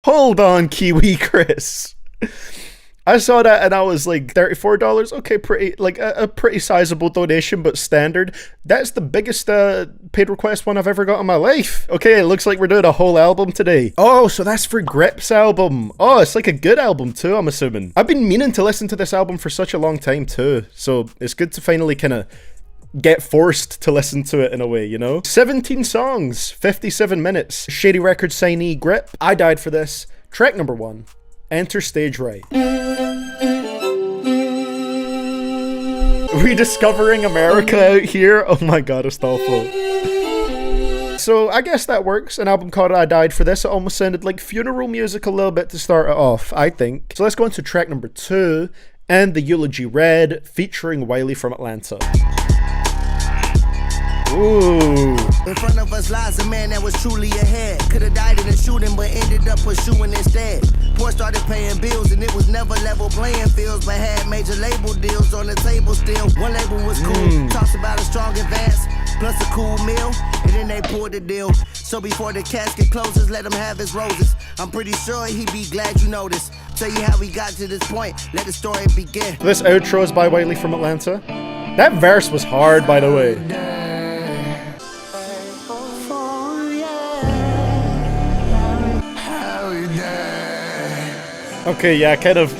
Hold on, Kiwi Chris. I saw that and I was like, $34? Okay, pretty, like a pretty sizable donation, but standard. That's the biggest paid request one I've ever got in my life. Okay, it looks like we're doing a whole album today. Oh, so that's for Grip's album. Oh, it's like a good album too, I'm assuming. I've been meaning to listen to this album for such a long time too, so it's good to finally kind of get forced to listen to it in a way, you know? 17 songs, 57 minutes. Shady Records signee Grip. I died for this. Track number 1. Enter Stage Right. Rediscovering America out here? Oh my god, Astolfo. So I guess that works. An album called I Died for This. It almost sounded like funeral music a little bit to start it off, I think. So let's go into track number 2, and the Eulogy Red, featuring Wiley from Atlanta. Ooh. In front of us lies a man that was truly ahead. Could've died in a shooting, but ended up pursuing instead. Poor started paying bills, and it was never level playing fields, but had major label deals on the table still. One label was cool, talks about a strong advance, plus a cool meal, and then they pulled the deal. So before the casket closes, let him have his roses. I'm pretty sure he'd be glad you noticed. Tell you how we got to this point, let the story begin. This outro is by Wiley from Atlanta. That verse was hard, by the way. Okay, yeah, kind of,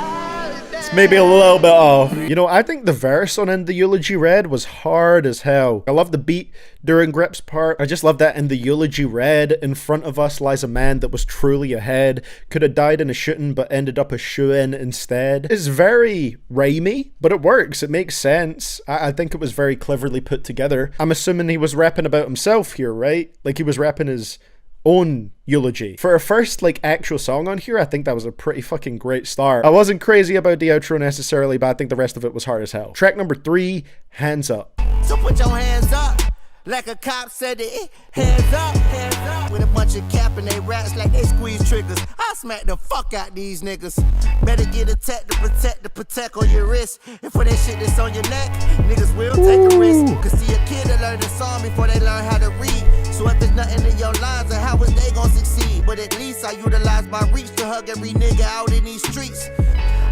it's maybe a little bit off. You know, I think the verse on In the Eulogy Red was hard as hell. I love the beat during Grip's part. I just love that in the Eulogy Red, in front of us lies a man that was truly ahead. Could have died in a shooting, but ended up a shoo-in instead. It's very rhymey, but it works. It makes sense. I think it was very cleverly put together. I'm assuming he was rapping about himself here, right? Like he was rapping his own eulogy. For a first like actual song on here, I think that was a pretty fucking great start. I wasn't crazy about the outro necessarily, but I think the rest of it was hard as hell. Track number 3, Hands Up. So put your hands up, like a cop said it. Hands up, hands up. With a bunch of cap and they raps like they squeeze triggers. I smack the fuck out these niggas. Better get a tech to protect the protect on your wrist. And for that shit that's on your neck, niggas will take a risk. Cause see a kid that learn the song before they learn how to read. So if there's nothing in your lines, then how is they gonna succeed? But at least I utilize my reach to hug every nigga out in these streets.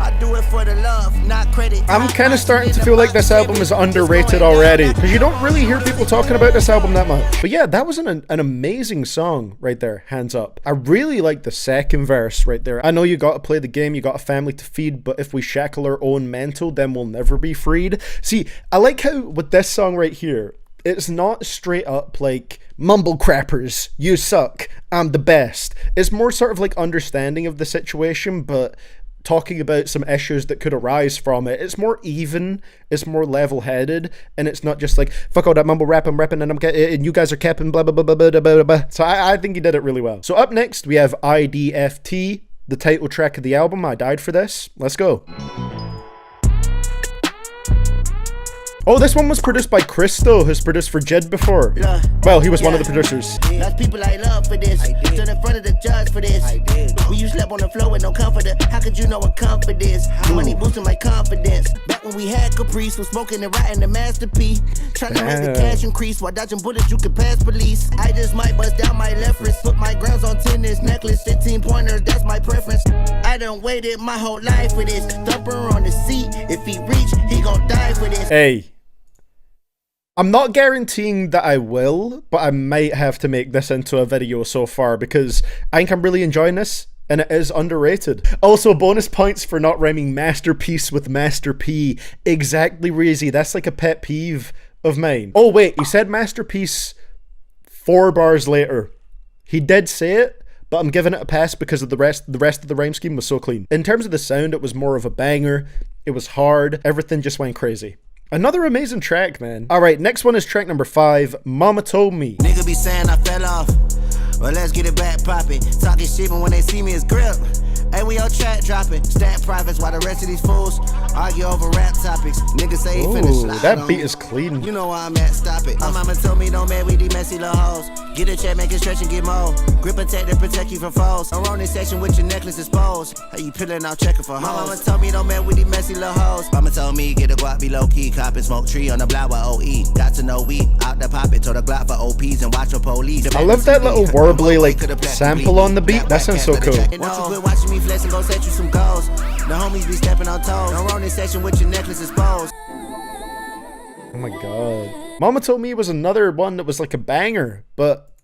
I do it for the love, not credit. I'm kind of starting to feel like this album is underrated already, because you don't really hear people talking about this album that much. But yeah, that was an amazing song right there, Hands Up. I really like the second verse right there. I know you gotta play the game, you got a family to feed, but if we shackle our own mental, then we'll never be freed. See, I like how with this song right here, it's not straight up like, mumble crappers, you suck, I'm the best. It's more sort of like understanding of the situation, but talking about some issues that could arise from it. It's more even, it's more level-headed, and it's not just like, fuck all that mumble rap, I'm rapping, and you guys are capping, blah, blah, blah, blah, blah, blah, blah. So I think he did it really well. So up next, we have IDFT, the title track of the album. I died for this. Let's go. Oh, this one was produced by Cristo, who's produced for Jid before. Well, he was one of the producers. Lots people I love for this. Stood in front of the judge for this. When you slept on the floor with no comforter, how could you know what comfort is? Money boosting my confidence. Back when we had Caprice, was smoking and writing the masterpiece. Trying to make the cash increase while dodging bullets you could pass police. I just might bust down my left wrist, put my grounds on tennis necklace, 15 pointers, that's my preference. I done waited my whole life for this. Thumper on the seat, if he reach, he gon' die for this. Hey. I'm not guaranteeing that I will, but I might have to make this into a video so far because I think I'm really enjoying this and it is underrated. Also, bonus points for not rhyming masterpiece with Master P. Exactly, Reezy. That's like a pet peeve of mine. Oh wait, he said masterpiece 4 bars later. He did say it, but I'm giving it a pass because of the rest of the rhyme scheme was so clean. In terms of the sound, it was more of a banger. It was hard. Everything just went crazy. Another amazing track, man. Alright, next one is track number 5, Momma Told Me. Nigga be saying I fell off. Well, let's get it back poppin'. Talking shit, but when they see me, it's grip. Hey, we on track dropping. Stack profits while the rest of these fools argue over rap topics. Niggas say he finna slide that on beat me. is clean. You know where I'm at, stop it. My mama told me don't man with these messy little hoes. Get a check, make it stretch and get more. Grip protect and protect you from foes. I'm on this section with your necklace exposed. How you peeling out checking for hoes? My mama told me don't man with these messy little hoes. Mama told me get a guap, be low key. Cop and smoke tree on the block with OE. Got to know we out the poppet, told the Glock for OPs and watch for police. I love that little warbly like sample on the beat. That sounds so cool. Won't you quit watching me flex and go set you some goals? The homies be stepping on toes. Don't run this section with your necklace exposed. Oh my god. Mama told me it was another one that was like a banger, but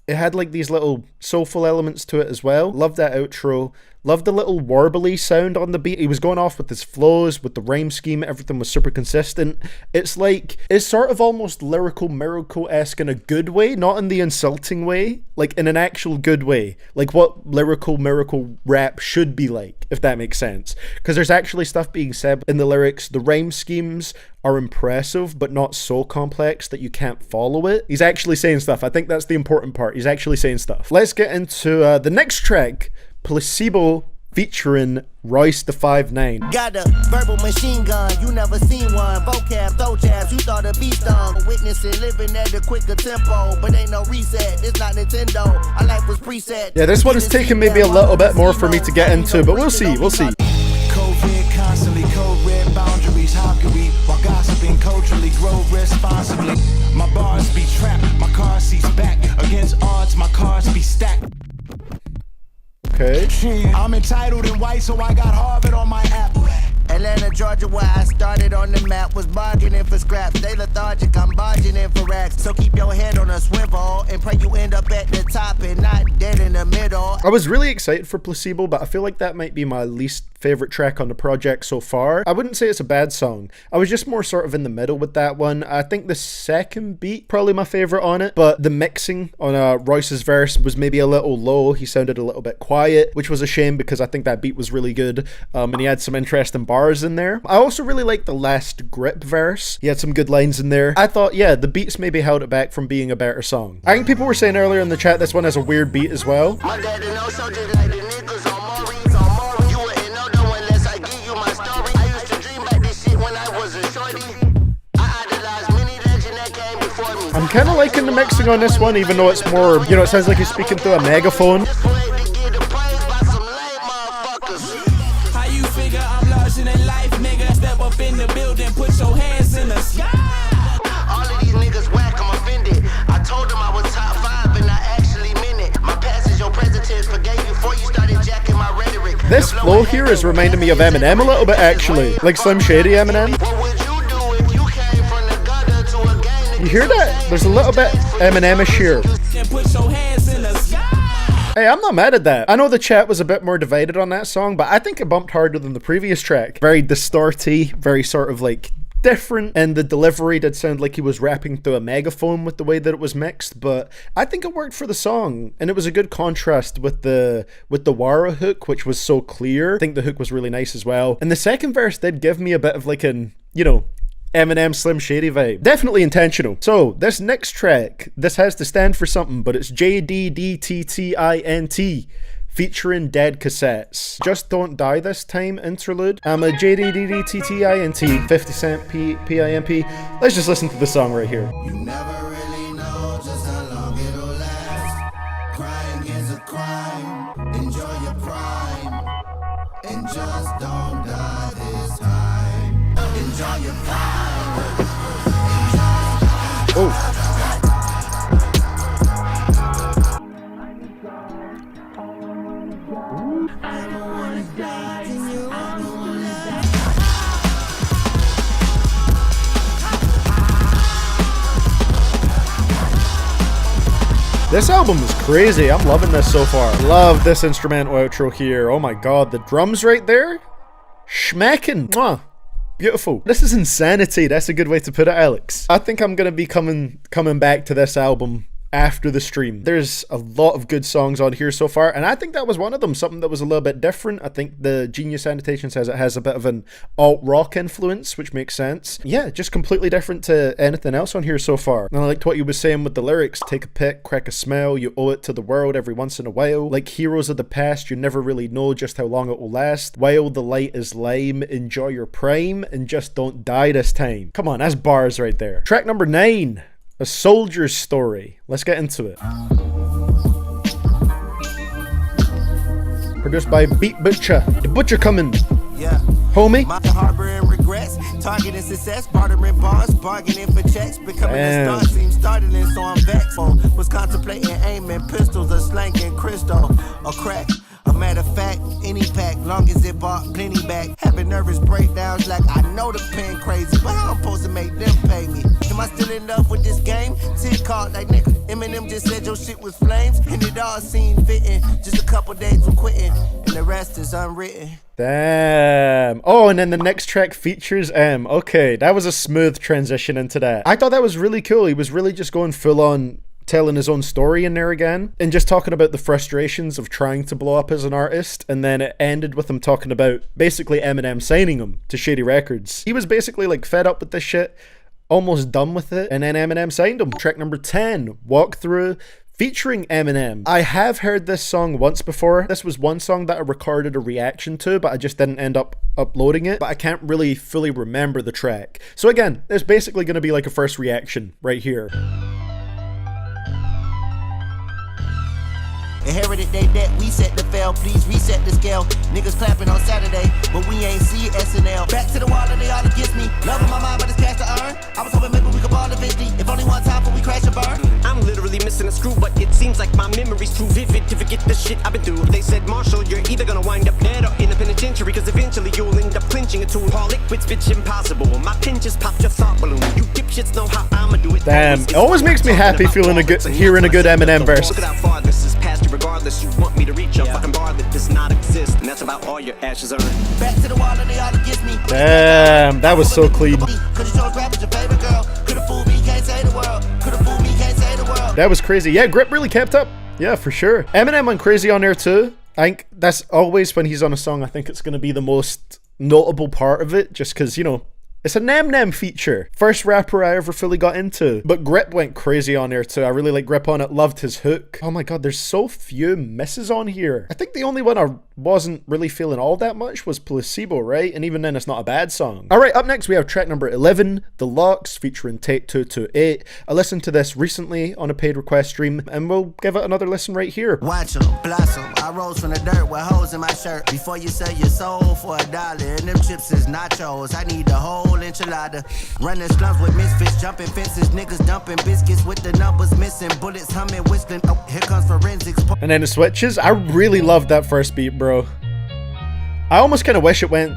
it had like these little soulful elements to it as well. Love that outro. Love the little warbly sound on the beat. He was going off with his flows, with the rhyme scheme, everything was super consistent. It's like, it's sort of almost lyrical miracle-esque in a good way, not in the insulting way, like in an actual good way. Like what lyrical miracle rap should be like, if that makes sense. Because there's actually stuff being said in the lyrics. The rhyme schemes are impressive, but not so complex that you can't follow it. He's actually saying stuff. I think that's the important part. He's actually saying stuff. Let's get into the next track, Placebo featuring Royce the 5'9". Got a verbal machine gun, you never seen one. Vocab, throw jabs, you thought a beast on. Witnessing, living at a quicker tempo, but ain't no reset, it's not Nintendo. Our life was preset. Yeah, this one is taking maybe a little bit more for me to get into, but we'll see, we'll see. COVID constantly, code red boundaries, hockery, while gossiping culturally, grow responsibly. My bars be trapped, my car seats back, against odds, my cars be stacked. Okay. I'm entitled and white, so I got Harvard on my app. Atlanta, Georgia, where I started on the map, was bargaining for scraps. They lethargic, I'm barging in for racks. So keep your head on a swivel and pray you end up at the top and not dead in the middle. I was really excited for Placebo, but I feel like that might be my least favorite track on the project so far. I wouldn't say it's a bad song. I was just more sort of in the middle with that one. I think the second beat, probably my favorite on it, but the mixing on Royce's verse was maybe a little low. He sounded a little bit quiet, which was a shame because I think that beat was really good, and he had some interesting bars in there. I also really liked the last grip verse. He had some good lines in there. I thought, yeah, the beats maybe held it back from being a better song. I think people were saying earlier in the chat this one has a weird beat as well. My daddy no so just like the niggas on Maury. You wouldn't know though unless I give you my story. I used to dream about this shit when I was a shorty. I idolized many legends that came before me. I'm kind of liking the mixing on this one, even though it's more, you know, it sounds like he's speaking through a megaphone. In life, nigga, step up in the building, put your hands in the sky. All of these niggas whack, I'm offended. I told them I was top 5 and I actually meant it. My past is your present tense, forgave you before you started jacking my rhetoric. This flow here is reminding me of Eminem a little bit actually, like Slim Shady Eminem. What would you do if you came from the gutter to a gang? You hear that? There's a little bit Eminem-ish here. Put your hands in the sky. Hey, I'm not mad at that. I know the chat was a bit more divided on that song, but I think it bumped harder than the previous track. Very distorty, very sort of like different, and the delivery did sound like he was rapping through a megaphone with the way that it was mixed, but I think it worked for the song, and it was a good contrast with the Wara hook, which was so clear. I think the hook was really nice as well. And the second verse did give me a bit of like an, you know, Eminem Slim Shady vibe. Definitely intentional. So this next track, this has to stand for something, but it's JDDTTINT featuring Dead Casettes. Just Don't Die This Time interlude. I'm a JDDTTINT, 50 Cent PIMP. Let's just listen to the song right here. You never really know just how long it'll last. Crying is a crime. Enjoy your prime. And just don't die this time. Enjoy your prime. Oh. This album is crazy. I'm loving this so far. Love this instrumental outro here. Oh my god, the drums right there? Schmecking. Mwah. Beautiful. This is insanity. That's a good way to put it, Alex. I think I'm gonna be coming back to this album after the stream. There's a lot of good songs on here so far, and I think that was one of them, something that was a little bit different. I think the Genius Annotation says it has a bit of an alt-rock influence, which makes sense. Yeah, just completely different to anything else on here so far. And I liked what you was saying with the lyrics. Take a pick, crack a smell, you owe it to the world every once in a while. Like heroes of the past, you never really know just how long it will last. While the light is lame, enjoy your prime, and just don't die this time. Come on, that's bars right there. Track number 9. A Soldier's Story. Let's get into it. Produced by Beat Butcher. The Butcher coming. Yeah. Homie. My harboring regrets, targeting success, bartering bars, bargaining for checks, becoming a star seems startling, so I'm vexed. Was contemplating aiming pistols, or slanking crystal, or crack. A matter of fact, any pack, long as it bought plenty back. Having nervous breakdowns like I know the pen crazy, but how I'm supposed to make them pay me? Am I still in love with this game? Tick called like nigga. Eminem just said your shit was flames, and it all seemed fitting. Just a couple days from quitting, and the rest is unwritten. Damn. Oh, and then the next track features M. Okay, that was a smooth transition into that. I thought that was really cool. He was really just going full on telling his own story in there again, and just talking about the frustrations of trying to blow up as an artist, and then it ended with him talking about basically Eminem signing him to Shady Records. He was basically like fed up with this shit, almost done with it, and then Eminem signed him. Track number 10, Walkthrough, featuring Eminem. I have heard this song once before. This was one song that I recorded a reaction to, but I just didn't end up uploading it, but I can't really fully remember the track. So again, there's basically going to be like a first reaction right here. Inherited they debt, we set the fail, please reset the scale. Niggas clapping on Saturday, but we ain't see SNL. Back to the wall and they all against me. Loving my mind, but it's cash to earn. I was hoping maybe we could ball eventually. If only one time before we crash and burn. I'm literally missing a screw, but it seems like my memory's too vivid to forget the shit I've been through. They said, Marshall, you're either gonna wind up dead or in a penitentiary, cause eventually you'll end up clinching a tool. All liquids, bitch, impossible. My pen just popped your thought balloon. You dipshits know how I'ma do it. Damn, it always makes me happy feeling hearing a good Eminem verse. Look at how far this is past you, regardless. You want me to reach a fucking bar that does not exist, and that's about all your ashes earn. Back to the wall and they all against me. Damn, that was so clean. Could've chose rap as your favorite girl. Could've fooled me, can't say the world. Could've fooled me, can't say the world. That was crazy. Yeah, Grip really kept up. Yeah, for sure. Eminem went crazy on there too. I think that's always when he's on a song, I think it's going to be the most notable part of it, just because, you know, it's a Eminem feature. First rapper I ever fully got into. But Grip went crazy on there too. I really like Grip on it. Loved his hook. Oh my god, there's so few misses on here. I think the only one I wasn't really feeling all that much was Placebo, right? And even then, it's not a bad song. Alright, up next we have track number 11, The Locks, featuring Take228. I listened to this recently on a paid request stream, and we'll give it another listen right here. Watch them blossom. I rose from the dirt with holes in my shirt. Before you sell your soul for $1, and them chips is nachos. I need the whole enchilada. Running slums with misfits, jumping fences, niggas dumping biscuits with the numbers missing, bullets humming, whistling. Oh, here comes forensics. And then it switches. I really loved that first beat, bro. I almost kind of wish it went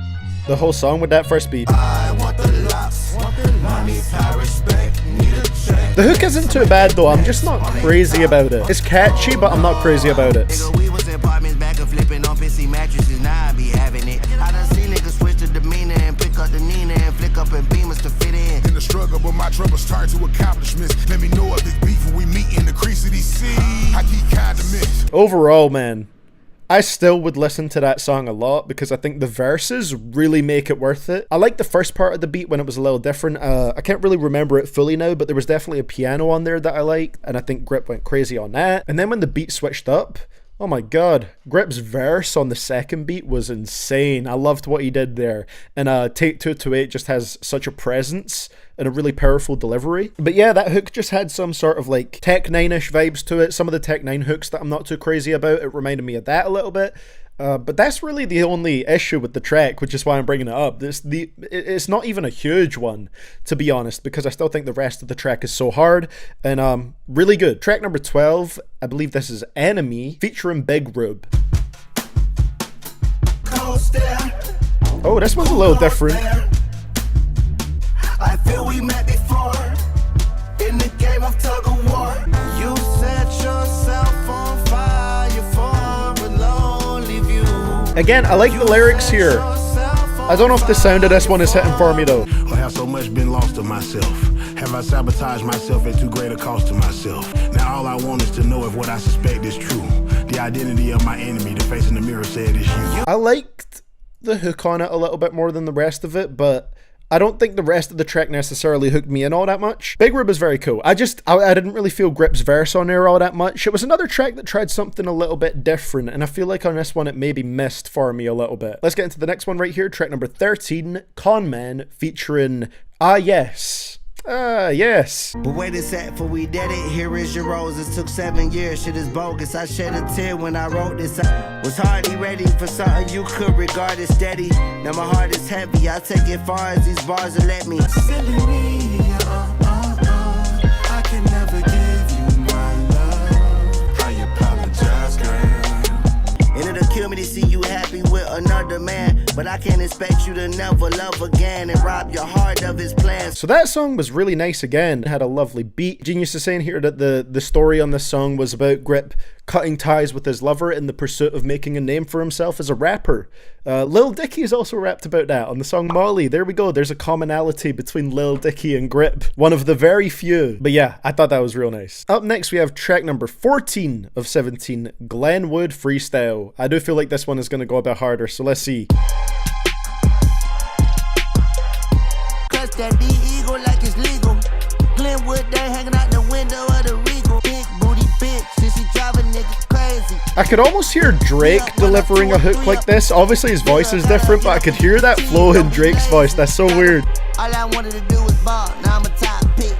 the whole song with that first beat. I want the locks, money, power, respect, need a check. The hook isn't too bad though. I'm just not crazy about it. It's catchy, but I'm not crazy about it. Nigga, we was in apartments back and flipping on pissy mattresses. Now I be having it. I done seen niggas switch to demeanor and pick up the Nina and flick up and beamers to fit in. In the struggle, but my troubles turn to accomplishments. Let me know of this beef when we meet in the crease of these seas. I keep condiments. Overall, man, I still would listen to that song a lot because I think the verses really make it worth it. I like the first part of the beat when it was a little different. I can't really remember it fully now, but there was definitely a piano on there that I liked, and I think Grip went crazy on that. And then when the beat switched up, oh my god, Grip's verse on the second beat was insane. I loved what he did there. And Take228 just has such a presence and a really powerful delivery. But yeah, that hook just had some sort of like Tech 9-ish vibes to it. Some of the Tech 9 hooks that I'm not too crazy about, it reminded me of that a little bit. But that's really the only issue with the track, which is why I'm bringing it up. It's not even a huge one, to be honest, because I still think the rest of the track is so hard and really good. Track number 12, I believe this is Enemy, featuring Big Rube. Oh, this one's a little different. I feel we met before in the game of tug of war. You set yourself on fire for a lonely view. Again, I like the lyrics here. I don't know if the sound of this one is hitting for me though. I have so much been lost to myself. Have I sabotaged myself at too great a cost to myself? Now all I want is to know if what I suspect is true. The identity of my enemy, the face in the mirror said it's you. I liked the hook on it a little bit more than the rest of it, but I don't think the rest of the track necessarily hooked me in all that much. Big Rube is very cool. I didn't really feel Grip's verse on there all that much. It was another track that tried something a little bit different, and I feel like on this one it maybe missed for me a little bit. Let's get into the next one right here, track number 13, ConMan featuring AHYES. Yes. But wait a sec, for we did it. Here is your roses. Took 7 years, shit is bogus. I shed a tear when I wrote this. I was hardly ready for something you could regard as steady. Now my heart is heavy. I take it far as these bars will let me. Silly me, I can never give you my love. I apologize, girl. And it'll kill me to see you happy with another man. But I can't expect you to never love again and rob your heart of his plans. So that song was really nice again. It had a lovely beat. Genius is saying here that the story on this song was about Grip cutting ties with his lover in the pursuit of making a name for himself as a rapper. Lil Dicky has also rapped about that on the song Molly. There we go. There's a commonality between Lil Dicky and Grip. One of the very few. But yeah, I thought that was real nice. Up next, we have track number 14 of 17, Glenwood Freestyle. I do feel like this one is going to go a bit harder, so let's see. Cause that D-Eagle like it's legal. Glenwood, they hanging out the window of the Regal. Big booty bitch, since she drive a nigga crazy. I could almost hear Drake delivering a hook like this. Obviously his voice is different, but I could hear that flow in Drake's voice. That's so weird. All I wanted to do was ball, now I'm a top pick.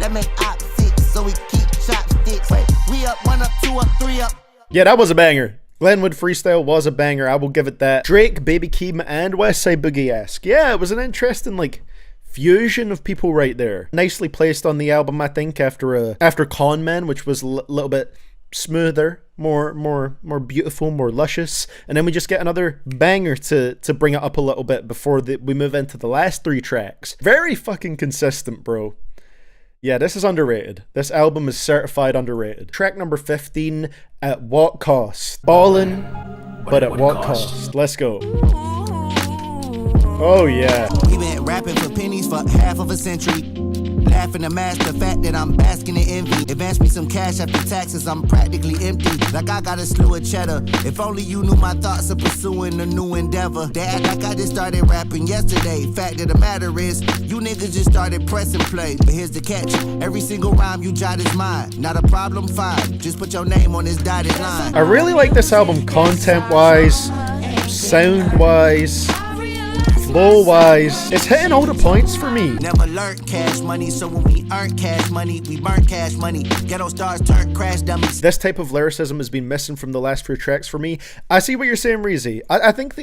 That make op 6, so we keep chopsticks. We up, 1 up, 2 up, 3 up. Yeah, that was a banger. Glenwood Freestyle was a banger, I will give it that. Drake, Baby Keem, and Westside Boogie-esque. Yeah, it was an interesting, like, fusion of people right there. Nicely placed on the album, I think, after ConMan, which was a little bit smoother, more beautiful, more luscious. And then we just get another banger to bring it up a little bit before we move into the last 3 tracks. Very fucking consistent, bro. Yeah, this is underrated. This album is certified underrated. Track number 15, At What Cost? Ballin', but at what cost? Let's go. Oh yeah. We been rapping for pennies for half of a century. Laughing to mask the fact that I'm basking in envy. Advance me some cash after taxes, I'm practically empty. Like I got a slew of cheddar. If only you knew my thoughts of pursuing a new endeavor. They act like I just started rapping yesterday. Fact of the matter is, you niggas just started pressing play. But here's the catch, every single rhyme you jot is mine. Not a problem, fine. Just put your name on this dotted line. I really like this album content-wise, sound-wise, flow-wise. It's hitting all the points for me. Never learned cash money, so when we earn cash money, we burn cash money. Ghetto stars turn crash dummies. This type of lyricism has been missing from the last few tracks for me. I see what you're saying, Reezy. I think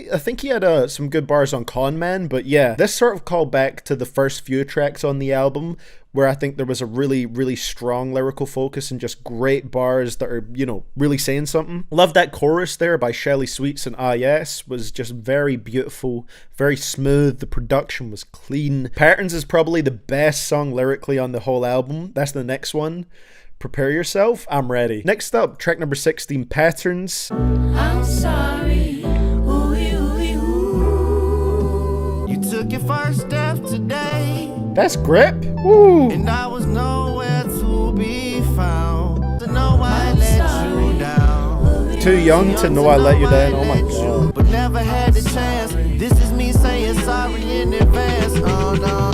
he had some good bars on ConMan, but yeah, this sort of called back to the first few tracks on the album, where I think there was a really, really strong lyrical focus and just great bars that are, you know, really saying something. Love that chorus there by Shelly Sweets and AHYES. Was just very beautiful, very smooth. The production was clean. Patterns is probably the best song lyrically on the whole album. That's the next one. Prepare yourself. I'm ready. Next up, track number 16, Patterns. I'm sorry. Ooh, ooh, ooh. You took your first step today. That's Grip. Woo. And I was nowhere to be found. To know I let you down. Too young to know I let you down. Oh my god. But never had the chance. This is me saying sorry in advance. Oh no,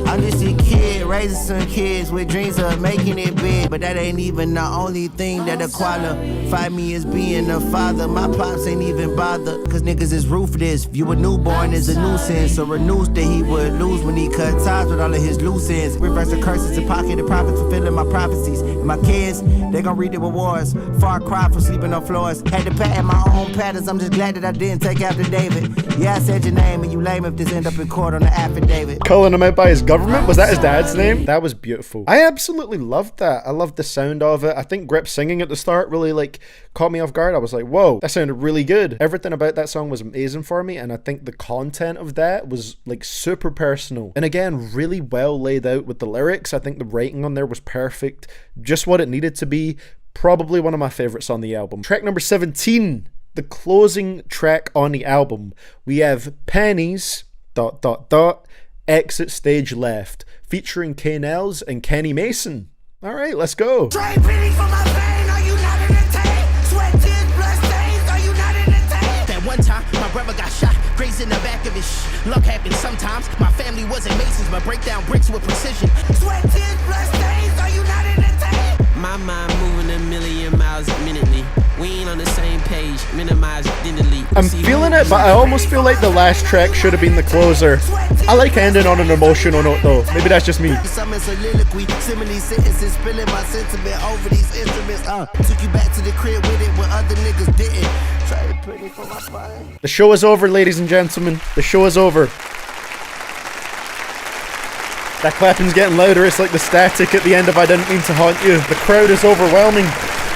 I'm just a kid raising some kids with dreams of making it big. But that ain't even the only thing that'll qualify me as being a father. My pops ain't even bother, cause niggas is ruthless. View a newborn as a nuisance, or a noose that he would lose when he cut ties with all of his loose ends. Reverse the curses and pocket the profits, fulfilling my prophecies. And my kids, they gon' read the rewards. Far cry from sleeping on floors. Had to patent my own patterns, I'm just glad that I didn't take after David. Yeah, I said your name and you lame if this end up in court on the affidavit. Calling him out by his government? Was that his dad's name? That was beautiful. I absolutely loved that. I loved the sound of it. I think Grip singing at the start really like caught me off guard. I was like, whoa, that sounded really good. Everything about that song was amazing for me, and I think the content of that was like super personal. And again, really well laid out with the lyrics. I think the writing on there was perfect. Just what it needed to be. Probably one of my favorites on the album. Track number 17, the closing track on the album. We have Pennies, ... Exit Stage Left, featuring Nellz and Kenny Mason. All right, let's go. Trade pennies for my pain, are you not entertained? Sweat, tears, blood stains, are you not entertained? That one time, my brother got shot, grazed in the back of his Luck happens sometimes. My family wasn't masons, but break down bricks with precision. Sweat, tears, blood stains, are you not entertained? My mind moving a million miles minutely. We ain't on the same page, minimize identity. I'm feeling it, but I almost feel like the last track should have been the closer. I like ending on an emotional note though. Maybe that's just me. Some is soliloquy, simile sentences, spilling my sentiment over these instruments. Took you back to the crib with it when other niggas didn't. Trade pennies for my pain. The show is over, ladies and gentlemen. The show is over. That clapping's getting louder. It's like the static at the end of I Didn't Mean to Haunt You. The crowd is overwhelming.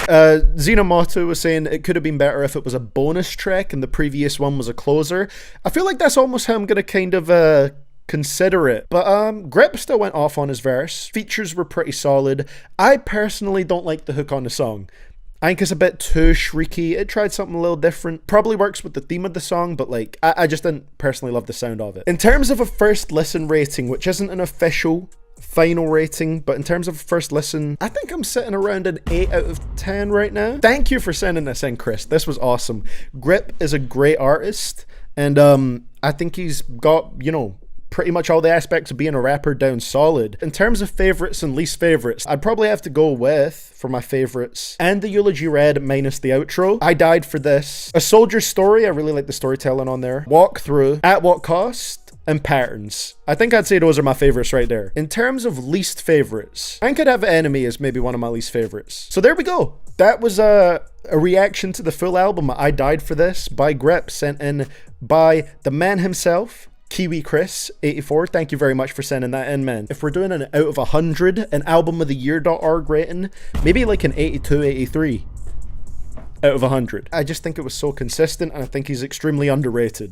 Xenomoto was saying it could have been better if it was a bonus track and the previous one was a closer. I feel like that's almost how I'm going to kind of consider it. But Grip still went off on his verse. Features were pretty solid. I personally don't like the hook on the song. I think it's a bit too shrieky. It tried something a little different. Probably works with the theme of the song, but like, I just didn't personally love the sound of it. In terms of a first listen rating, which isn't an official final rating, but in terms of first listen, I think I'm sitting around an 8 out of 10 right now. Thank you for sending this in, Chris. This was awesome. Grip is a great artist, and I think he's got, you know, pretty much all the aspects of being a rapper down solid. In terms of favorites and least favorites, I'd probably have to go with, for my favorites, and the Eulogy Red minus the outro. I Died for This. A Soldier's Story, I really like the storytelling on there. Walk Through, At What Cost, and Patterns. I think I'd say those are my favorites right there. In terms of least favorites, I could have Enemy as maybe one of my least favorites. So there we go. That was a reaction to the full album, I Died for This, by Grip, sent in by the man himself, Kiwi Chris 84. Thank you very much for sending that in, man. If we're doing an out of 100, an album of the year.org rating, maybe like an 82, 83 out of 100. I just think it was so consistent, and I think he's extremely underrated.